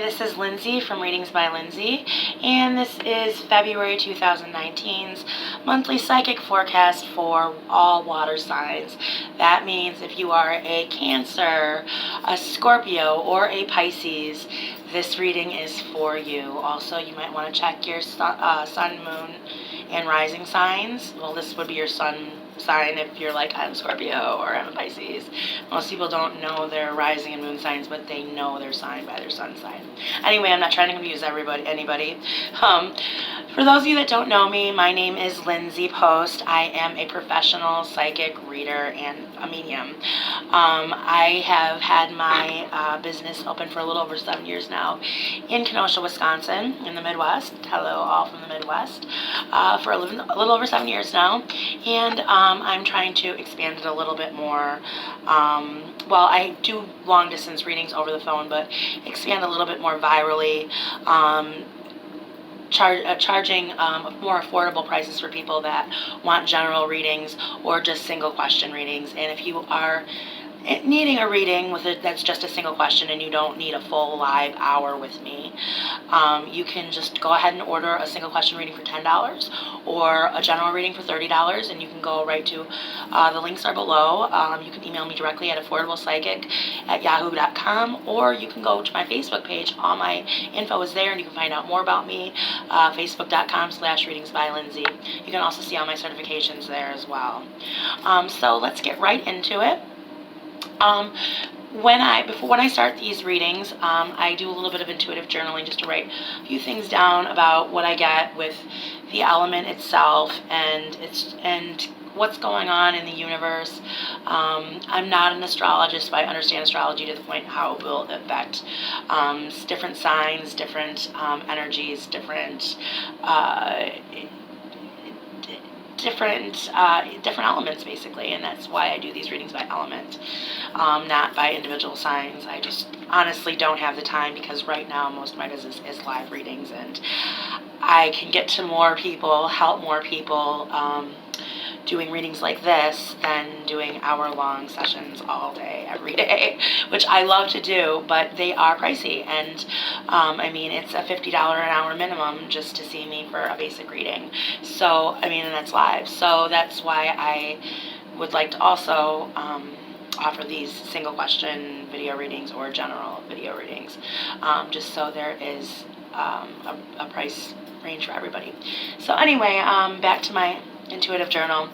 This is Lindsay from Readings by Lindsay, and this is February 2019's monthly psychic forecast for all water signs. That means if you are a Cancer, a Scorpio, or a Pisces, this reading is for you. Also, you might want to check your sun, moon, and rising signs. Well, this would be your sun sign if you're like, I'm Scorpio or I'm a Pisces. Most people don't know their rising and moon signs, but they know their sign by their sun sign. Anyway, I'm not trying to confuse anybody. For those of you that don't know me, my name is Lindsay Post. I am a professional psychic reader and a medium. I have had my business open for a little over 7 years now in Kenosha, Wisconsin, in the Midwest. Hello, all from the Midwest. For a little over 7 years now, and I'm trying to expand it a little bit more. Well, I do long distance readings over the phone, but expand a little bit more virally. Charging more affordable prices for people that want general readings or just single question readings. And if you are needing a reading that's just a single question and you don't need a full live hour with me, you can just go ahead and order a single question reading for $10 or a general reading for $30, and you can go right to the links are below. You can email me directly at AffordablePsychic@yahoo.com, or you can go to my Facebook page. All my info is there, and you can find out more about me, facebook.com/readingsbylindsay. You can also see all my certifications there as well. So let's get right into it. When I start these readings, I do a little bit of intuitive journaling just to write a few things down about what I get with the element itself and what's going on in the universe. I'm not an astrologist, but I understand astrology to the point how it will affect different signs, different energies, different elements, basically, and that's why I do these readings by element, not by individual signs. I just honestly don't have the time, because right now most of my business is live readings, and I can get to more people, help more people, doing readings like this than doing hour-long sessions all day, every day, which I love to do, but they are pricey, and I mean, it's a $50 an hour minimum just to see me for a basic reading. So, I mean, and that's live. So that's why I would like to also offer these single question video readings or general video readings, just so there is a price range for everybody. So anyway, back to my intuitive journal.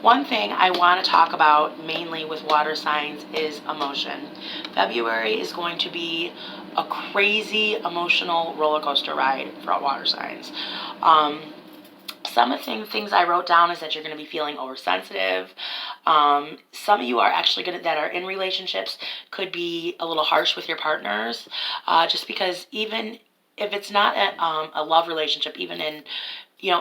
One thing I want to talk about mainly with water signs is emotion. February is going to be a crazy emotional roller coaster ride for water signs. Some of the things I wrote down is that you're going to be feeling oversensitive. Some of you are actually that are in relationships could be a little harsh with your partners, just because even if it's not a love relationship, even in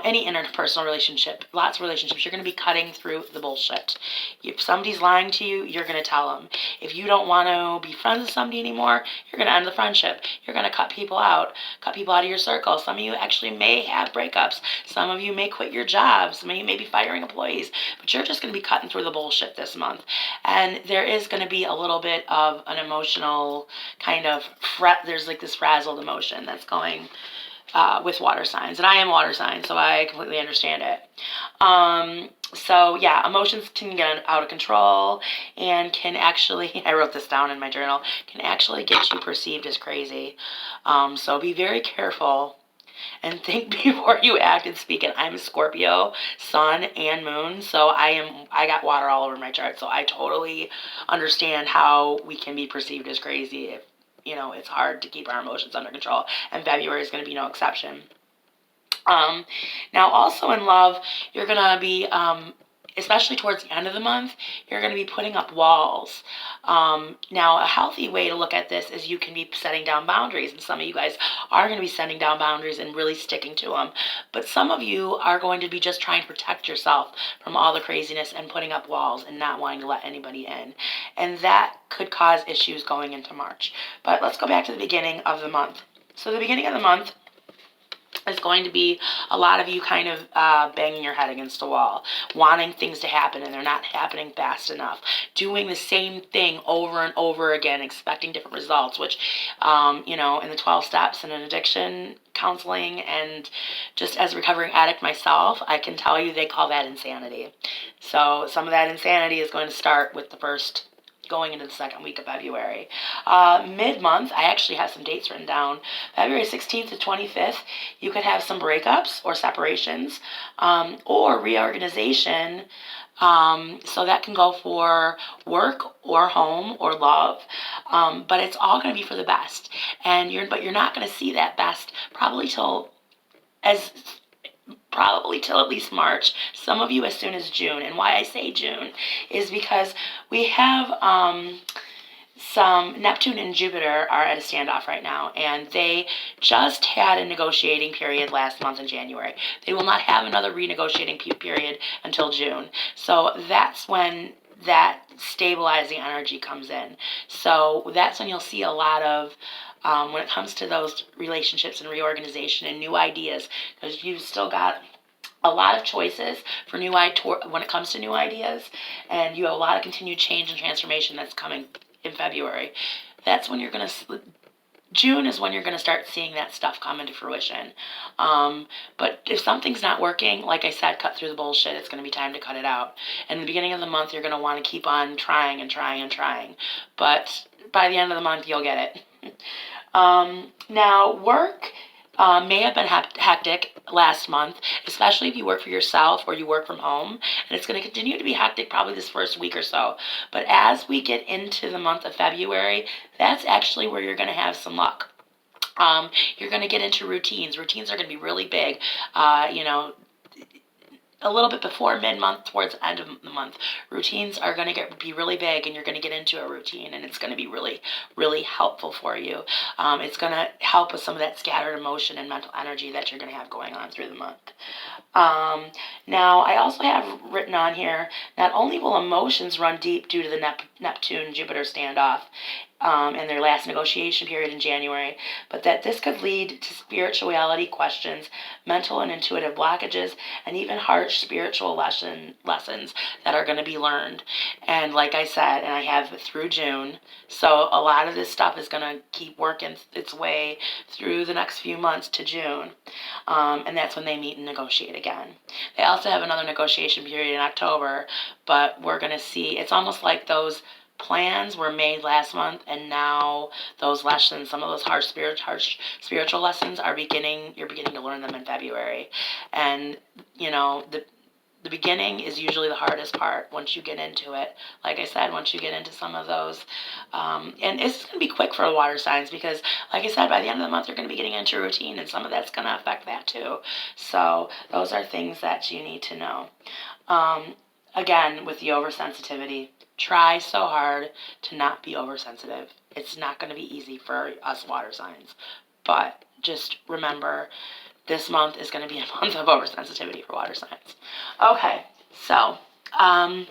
any interpersonal relationship, lots of relationships, you're going to be cutting through the bullshit. If somebody's lying to you, you're going to tell them. If you don't want to be friends with somebody anymore, you're going to end the friendship. You're going to cut people out of your circle. Some of you actually may have breakups. Some of you may quit your jobs. Some of you may be firing employees, but you're just going to be cutting through the bullshit this month. And there is going to be a little bit of an emotional kind of there's like this frazzled emotion that's going with water signs, and I am water sign, so I completely understand it. So yeah, emotions can get out of control and can actually, I wrote this down in my journal, can actually get you perceived as crazy. So be very careful and think before you act and speak. And I'm a Scorpio, sun and moon, so I got water all over my chart, so I totally understand how we can be perceived as crazy if it's hard to keep our emotions under control, and February is going to be no exception. Now, also in love, you're going to be, especially towards the end of the month, you're going to be putting up walls. Now, a healthy way to look at this is you can be setting down boundaries, and some of you guys are going to be setting down boundaries and really sticking to them. But some of you are going to be just trying to protect yourself from all the craziness and putting up walls and not wanting to let anybody in. And that could cause issues going into March. But let's go back to the beginning of the month. So the beginning of the month, It's going to be a lot of you kind of banging your head against a wall, wanting things to happen and they're not happening fast enough, doing the same thing over and over again, expecting different results, which, in the 12 steps in an addiction counseling and just as a recovering addict myself, I can tell you they call that insanity. So some of that insanity is going to start with the first going into the second week of February. Mid-month, I actually have some dates written down. February 16th to 25th, you could have some breakups or separations or reorganization. So that can go for work or home or love, but it's all going to be for the best. And you're not going to see that best probably till at least March, some of you as soon as June. And why I say June is because we have some Neptune and Jupiter are at a standoff right now, and they just had a negotiating period last month in January. They will not have another renegotiating period until June. So that's when that stabilizing energy comes in. So that's when you'll see a lot of when it comes to those relationships and reorganization and new ideas, because you've still got a lot of choices for when it comes to new ideas, and you have a lot of continued change and transformation that's coming in February. That's when June is when you're going to start seeing that stuff come into fruition. But if something's not working, like I said, cut through the bullshit. It's going to be time to cut it out. And in the beginning of the month, you're going to want to keep on trying and trying and trying. But by the end of the month, you'll get it. Now, work may have been hectic last month, especially if you work for yourself or you work from home, and it's going to continue to be hectic probably this first week or so. But as we get into the month of February, that's actually where you're going to have some luck. You're going to get into routines. Routines are going to be really big. A little bit before mid-month, towards the end of the month, routines are going to be really big, and you're going to get into a routine, and it's going to be really, really helpful for you. It's going to help with some of that scattered emotion and mental energy that you're going to have going on through the month. Now, I also have written on here, not only will emotions run deep due to the Neptune-Jupiter standoff, and their last negotiation period in January, but that this could lead to spirituality questions, mental and intuitive blockages, and even harsh spiritual lessons that are going to be learned. And like I said, and I have through June, so a lot of this stuff is going to keep working its way through the next few months to June, and that's when they meet and negotiate again. They also have another negotiation period in October, but we're going to see, it's almost like those plans were made last month, and now those lessons, some of those harsh spiritual lessons you're beginning to learn them in February. And the beginning is usually the hardest part once you get into it. Like I said, once you get into some of those, and it's going to be quick for the water signs, because like I said, by the end of the month you're going to be getting into a routine, and some of that's going to affect that too. So those are things that you need to know. Again, with the oversensitivity, try so hard to not be oversensitive. It's not going to be easy for us water signs, but just remember, this month is going to be a month of oversensitivity for water signs. Okay, so I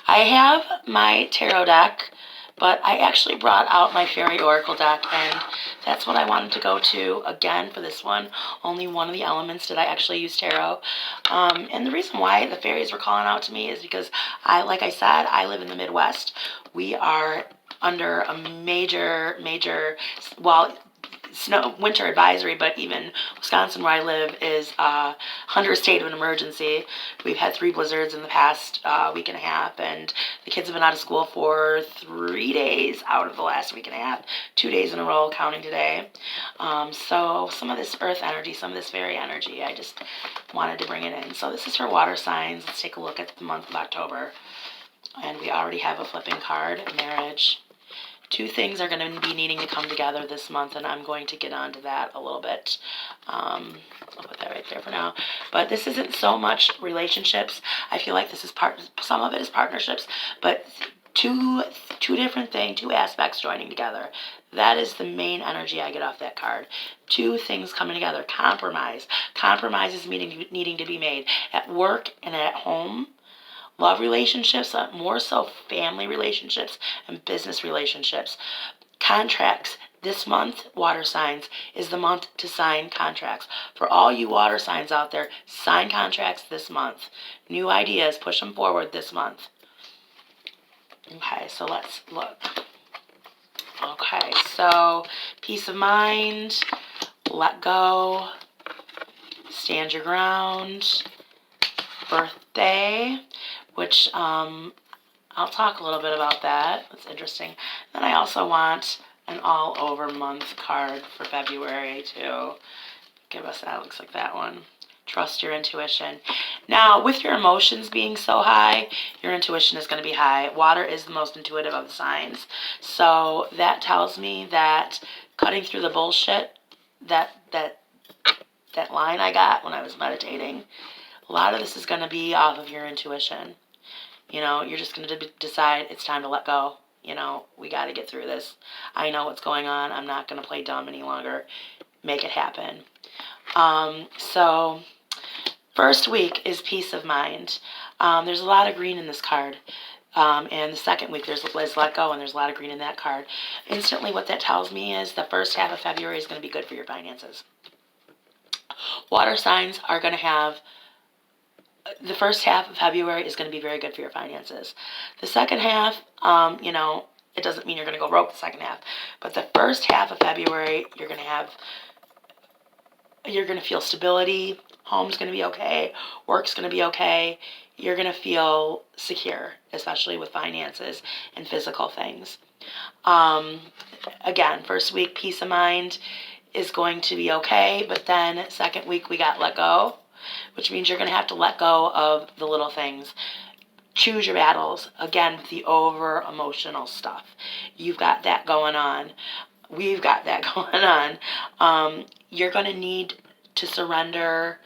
have my tarot deck, but I actually brought out my Fairy Oracle deck, and that's what I wanted to go to again for this one. Only one of the elements did I actually use tarot. And the reason why the fairies were calling out to me is because like I said, I live in the Midwest. We are under a major, winter advisory, but even Wisconsin, where I live, is under a state of an emergency. We've had 3 blizzards in the past week and a half, and the kids have been out of school for 3 days out of the last week and a half, 2 days in a row, counting today. So some of this earth energy, some of this fairy energy, I just wanted to bring it in. So this is for water signs. Let's take a look at the month of October. And we already have a flipping card, marriage. 2 things are going to be needing to come together this month, and I'm going to get onto that a little bit. I'll put that right there for now. But this isn't so much relationships. I feel like this is some of it is partnerships, but two different things, 2 aspects joining together. That is the main energy I get off that card. 2 things coming together. Compromise. Compromise is needing to be made at work and at home. Love relationships, more so family relationships and business relationships. Contracts, This month, water signs, is the month to sign contracts. For all you water signs out there, sign contracts this month. New ideas, push them forward this month. Okay, so let's look. Okay, so peace of mind, let go, stand your ground, birthday, which I'll talk a little bit about that. That's interesting. Then I also want an all-over month card for February to give us that. Looks like that one. Trust your intuition. Now, with your emotions being so high, your intuition is going to be high. Water is the most intuitive of the signs. So that tells me that cutting through the bullshit, that line I got when I was meditating, a lot of this is going to be off of your intuition. You know, you're just going to decide it's time to let go. You know, we got to get through this. I know what's going on. I'm not going to play dumb any longer. Make it happen. So, first week is peace of mind. There's a lot of green in this card. And the second week there's let go, and there's a lot of green in that card. Instantly what that tells me is the first half of February is going to be good for your finances. Water signs are going to have, the first half of February is going to be very good for your finances. The second half, you know, it doesn't mean you're going to go broke the second half. But the first half of February, you're going to feel stability. Home's going to be okay. Work's going to be okay. You're going to feel secure, especially with finances and physical things. Again, first week, peace of mind is going to be okay. But then second week, we got let go, which means you're going to have to let go of the little things. Choose your battles. Again, with the over-emotional stuff. You've got that going on. We've got that going on. You're going to need to surrender.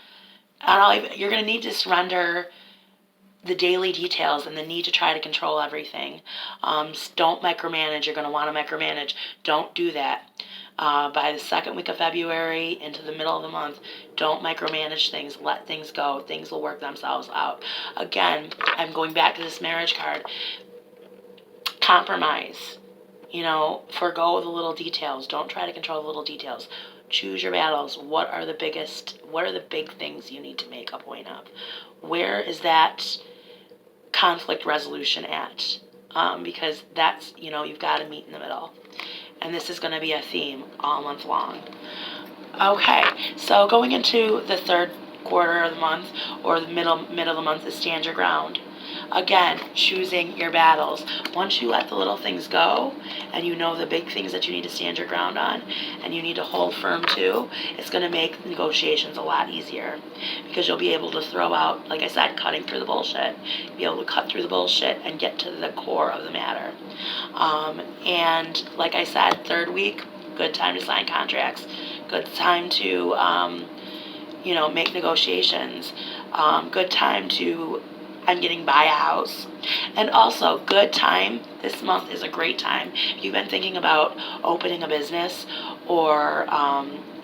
You're going to need to surrender the daily details and the need to try to control everything. Don't micromanage. You're going to want to micromanage. Don't do that. By the second week of February into the middle of the month, don't micromanage things. Let things go. Things will work themselves out. Again, I'm going back to this marriage card. Compromise. You know, forgo the little details. Don't try to control the little details. Choose your battles. What are the big things you need to make a point of? Where is that conflict resolution at? Because that's, you know, you've got to meet in the middle. And this is going to be a theme all month long. Okay, so going into the third quarter of the month, or the middle of the month, is stand your ground. Again, choosing your battles. Once you let the little things go, and you know the big things that you need to stand your ground on, and you need to hold firm to, it's going to make negotiations a lot easier. Because you'll be able to throw out, like I said, cutting through the bullshit. Be able to cut through the bullshit and get to the core of the matter. And like I said, third week, good time to sign contracts. Good time to, make negotiations. Good time to, I'm getting buy a house. And also, good time, this month is a great time. If you've been thinking about opening a business or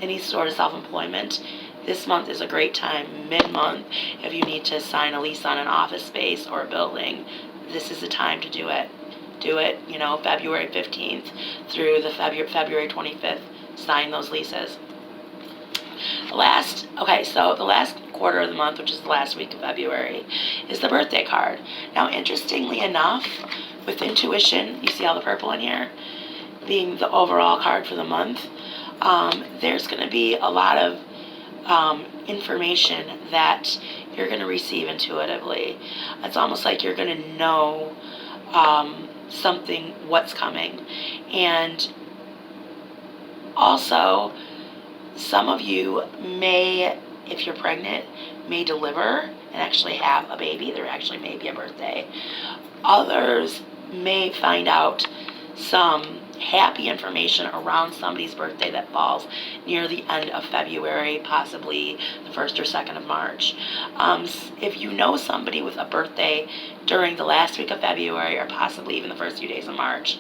any sort of self-employment, this month is a great time. Mid-month, if you need to sign a lease on an office space or a building, this is the time to do it. Do it, February 15th through the February 25th. Sign those leases. The last quarter of the month, which is the last week of February, is the birthday card. Now, interestingly enough, with intuition, you see all the purple in here, being the overall card for the month, there's going to be a lot of information that you're going to receive intuitively. It's almost like you're going to know what's coming. And also, some of you may, if you're pregnant, may deliver and actually have a baby. There actually may be a birthday. Others may find out some happy information around somebody's birthday that falls near the end of February, possibly the 1st or 2nd of March. If you know somebody with a birthday during the last week of February or possibly even the first few days of March,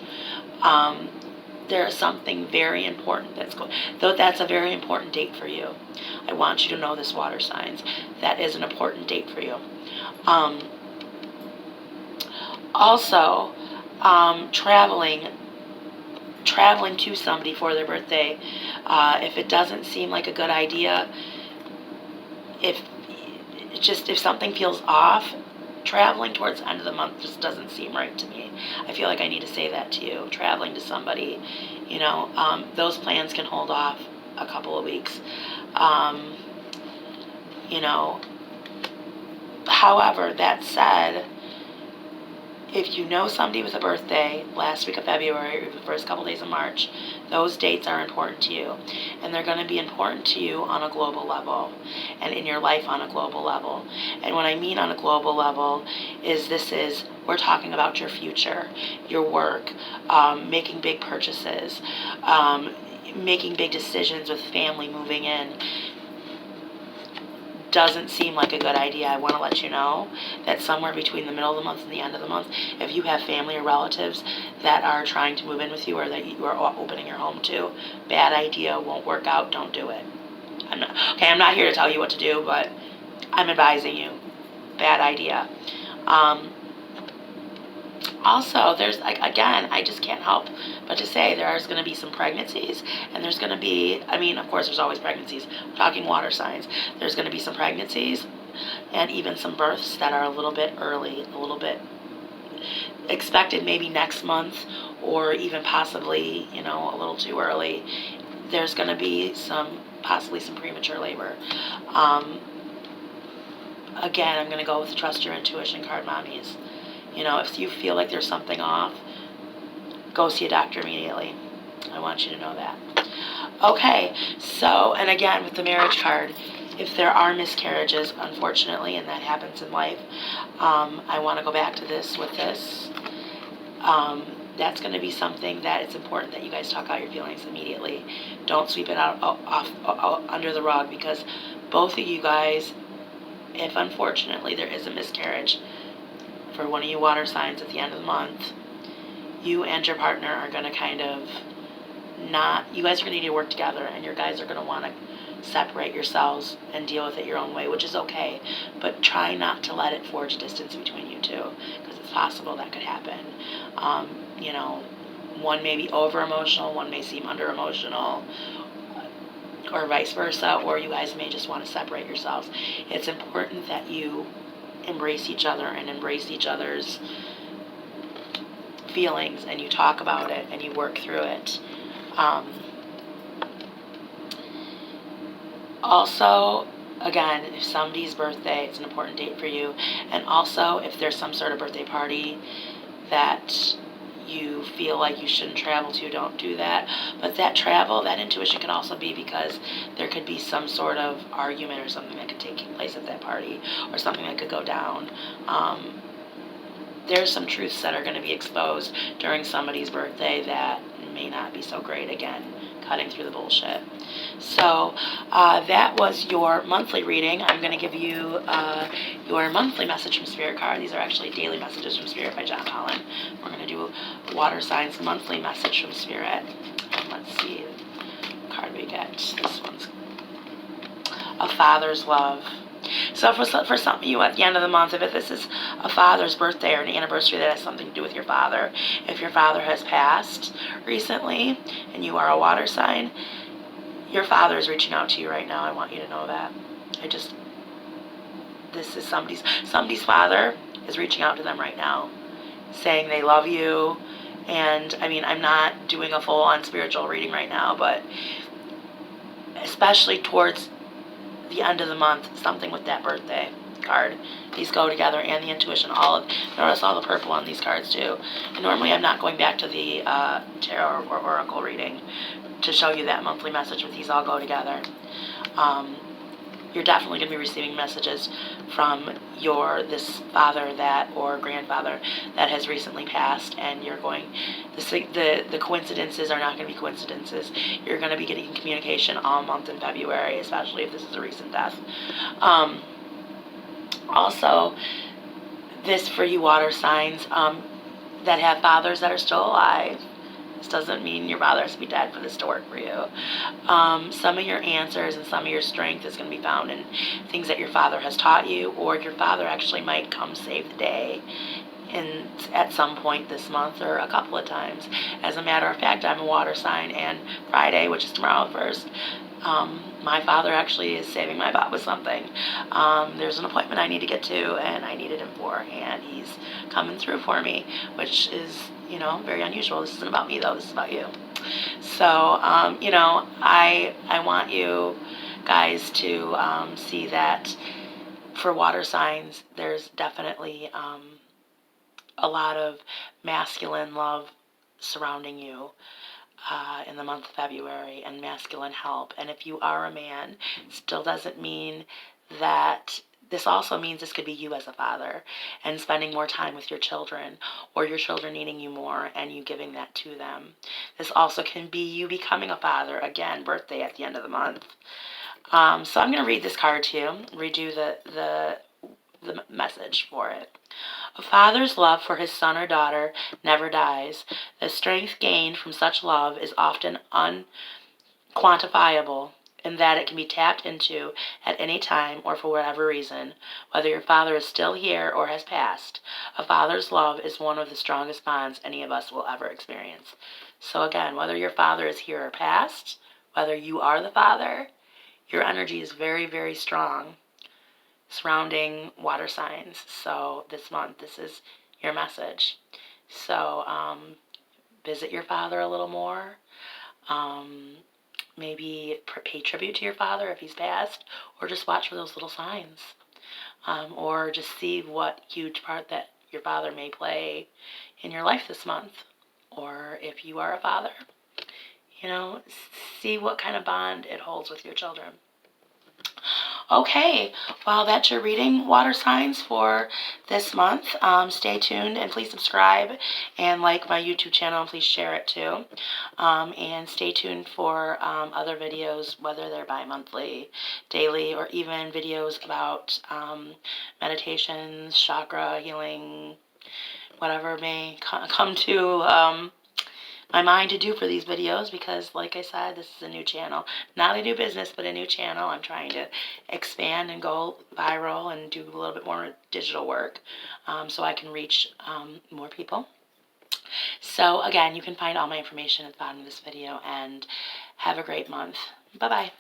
there is something very important that's a very important date for you. I want you to know this, water signs. That is an important date for you. Also, traveling traveling to somebody for their birthday, if it doesn't seem like a good idea, if something feels off, traveling towards the end of the month just doesn't seem right to me. I feel like I need to say that to you. Traveling to somebody, those plans can hold off a couple of weeks. However, that said, if you know somebody with a birthday last week of February or the first couple days of March, those dates are important to you. And they're going to be important to you on a global level and in your life on a global level. And what I mean on a global level is we're talking about your future, your work, making big purchases, making big decisions with family moving in. Doesn't seem like a good idea. I want to let you know that somewhere between the middle of the month and the end of the month, if you have family or relatives that are trying to move in with you or that you are opening your home to, bad idea, won't work out, don't do it. I'm not here to tell you what to do, but I'm advising you. Bad idea. Also, there's, again, I just can't help but to say there's going to be some pregnancies, and there's going to be, of course, there's always pregnancies. I'm talking water signs. There's going to be some pregnancies and even some births that are a little bit early, a little bit expected maybe next month or even possibly, a little too early. There's going to be possibly some premature labor. Again, I'm going to go with Trust Your Intuition card, mommies. If you feel like there's something off, go see a doctor immediately. I want you to know that. Okay, so, and again, with the marriage card, if there are miscarriages, unfortunately, and that happens in life, I want to go back to this with this. That's going to be something that it's important that you guys talk out your feelings immediately. Don't sweep it off under the rug, because both of you guys, if unfortunately there is a miscarriage, for one of you water signs at the end of the month, you and your partner are going to you guys are going to need to work together, and your guys are going to want to separate yourselves and deal with it your own way, which is okay, but try not to let it forge distance between you two, because it's possible that could happen. One may be over emotional, one may seem under emotional, or vice versa, or you guys may just want to separate yourselves. It's important that you embrace each other and embrace each other's feelings, and you talk about it and you work through it. Also, again, if somebody's birthday, it's an important date for you. And also, if there's some sort of birthday party that you feel like you shouldn't travel to, don't do that. But that intuition can also be because there could be some sort of argument or something that could take place at that party, or something that could go down. There's some truths that are going to be exposed during somebody's birthday that may not be so great. Again, cutting through the bullshit. So that was your monthly reading. I'm going to give you your monthly message from Spirit card. These are actually daily messages from Spirit by John Holland. We're going to do water signs monthly message from Spirit. And let's see what card we get. This one's A Father's Love. So for some of you at the end of the month, if this is a father's birthday or an anniversary that has something to do with your father, if your father has passed recently and you are a water sign, your father is reaching out to you right now. I want you to know that. This is somebody's father is reaching out to them right now, saying they love you. And I'm not doing a full-on spiritual reading right now, but especially towards the end of the month, something with that birthday card. These go together, and the intuition. Notice all the purple on these cards too. And normally I'm not going back to the tarot or oracle reading to show you that monthly message, but these all go together. You're definitely going to be receiving messages from this father or grandfather that has recently passed, and the coincidences are not going to be coincidences. You're going to be getting communication all month in February, especially if this is a recent death. Also, this for you water signs that have fathers that are still alive. This doesn't mean your father has to be dead for this to work for you. Some of your answers and some of your strength is going to be found in things that your father has taught you, or your father actually might come save the day. at some point this month or a couple of times. As a matter of fact, I'm a water sign, and Friday, which is tomorrow 1st, my father actually is saving my butt with something. There's an appointment I need to get to, and I needed him for, and he's coming through for me, which is, very unusual. This isn't about me, though. This is about you. So, I want you guys to see that for water signs, there's definitely a lot of masculine love surrounding you in the month of February, and masculine help. And if you are a man, still doesn't mean that. This also means this could be you as a father and spending more time with your children, or your children needing you more and you giving that to them. This also can be you becoming a father. Again, birthday at the end of the month. So I'm going to read this card to you, read you the message for it. A father's love for his son or daughter never dies. The strength gained from such love is often unquantifiable, in that it can be tapped into at any time or for whatever reason, whether your father is still here or has passed. A father's love is one of the strongest bonds any of us will ever experience. So again, whether your father is here or past, whether you are the father, your energy is very, very strong surrounding water signs. So this month, this is your message. So visit your father a little more. Maybe pay tribute to your father if he's passed, or just watch for those little signs. Or just see what huge part that your father may play in your life this month. Or if you are a father, see what kind of bond it holds with your children. Okay, well, that's your reading, water signs, for this month. Stay tuned, and please subscribe and like my YouTube channel, and please share it too. And stay tuned for other videos, whether they're bi-monthly, daily, or even videos about meditations, chakra healing, whatever may come to my mind to do for these videos, because like I said, this is a new channel. Not a new business, but a new channel. I'm trying to expand and go viral and do a little bit more digital work so I can reach more people. So again, you can find all my information at the bottom of this video, and have a great month. Bye-bye.